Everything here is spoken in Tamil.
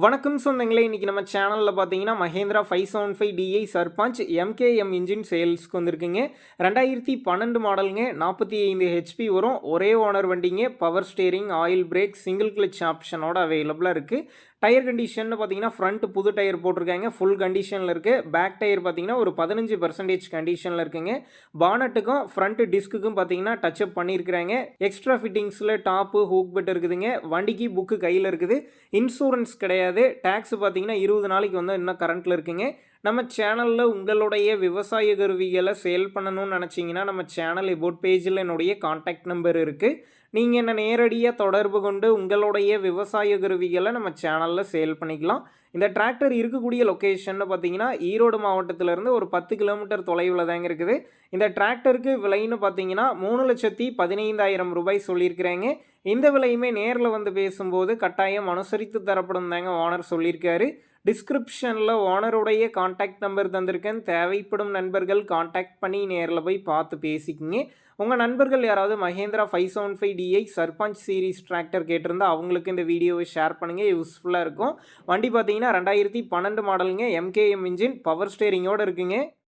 வணக்கம் சொந்தங்களே, இன்றைக்கி நம்ம சேனலில் பார்த்தீங்கன்னா மஹேந்திரா 575 சர்பஞ்ச் எம்கேஎம் இன்ஜின் சேல்ஸ்க்கு வந்திருக்குங்க. 2012 மாடலுங்க. 45 ஹெச்பி வரும். ஒரே ஓனர் வண்டிங்க. Power steering, oil brake, single clutch ஆப்ஷனோட அவைலபிளாக இருக்குது. டயர் கண்டிஷன் பார்த்தீங்கன்னா ஃப்ரண்ட் புது டயர் போட்டிருக்காங்க, ஃபுல் கண்டிஷனில் இருக்குது. பேக் டயர் பார்த்தீங்கன்னா ஒரு 15% கண்டிஷனில் இருக்குங்க. பானட்டுக்கும் ஃப்ரண்ட் டிஸ்க்குக்கும் பார்த்தீங்கன்னா டச்சப் பண்ணியிருக்கிறாங்க. எக்ஸ்ட்ரா ஃபிட்டிங்ஸில் டாப்பு ஹூக் பெட் இருக்குதுங்க. வண்டிக்கு புக்கு கையில் இருக்குது. இன்சூரன்ஸ் கிடையாது. டேக்ஸ் பார்த்தீங்கன்னா 20 நாளைக்கு வந்து இன்னும் கரண்ட்டில் இருக்குங்க. நம்ம சேனலில் உங்களுடைய விவசாய கருவிகளை சேல் பண்ணணும்னு நினச்சிங்கன்னா நம்ம சேனல் எபோட் பேஜில் என்னுடைய கான்டாக்ட் நம்பர் இருக்குது. நீங்கள் என்ன நேரடியாக தொடர்பு கொண்டு உங்களுடைய விவசாய கருவிகளை நம்ம சேனலில் சேல் பண்ணிக்கலாம். இந்த டிராக்டர் இருக்கக்கூடிய லொக்கேஷன் பார்த்தீங்கன்னா ஈரோடு மாவட்டத்திலேருந்து ஒரு 10 கிலோமீட்டர் தொலைவில் தாங்க இருக்குது. இந்த டிராக்டருக்கு விலைன்னு பார்த்தீங்கன்னா 3,15,000 ரூபாய் சொல்லியிருக்கிறாங்க. இந்த விலையுமே நேரில் வந்து பேசும்போது கட்டாயம் அனுசரித்து தரப்படும் தாங்க ஓனர் சொல்லியிருக்காரு. டிஸ்கிரிப்ஷனில் ஓனருடைய கான்டாக்ட் நம்பர் தந்திருக்கேன். தேவைப்படும் நண்பர்கள் கான்டாக்ட் பண்ணி நேரில் போய் பார்த்து பேசிக்கிங்க. உங்கள் நண்பர்கள் யாராவது மஹேந்திரா 575 சர்பஞ்ச் சீரிஸ் டிராக்டர் கேட்டிருந்தால் அவங்களுக்கு இந்த வீடியோவை ஷேர் பண்ணுங்கள், யூஸ்ஃபுல்லாக இருக்கும். வண்டி பார்த்தீங்கன்னா 2012 மாடலுங்க. எம்கேஎம் இன்ஜின், பவர் ஸ்டேரிங்கோடு இருக்குங்க.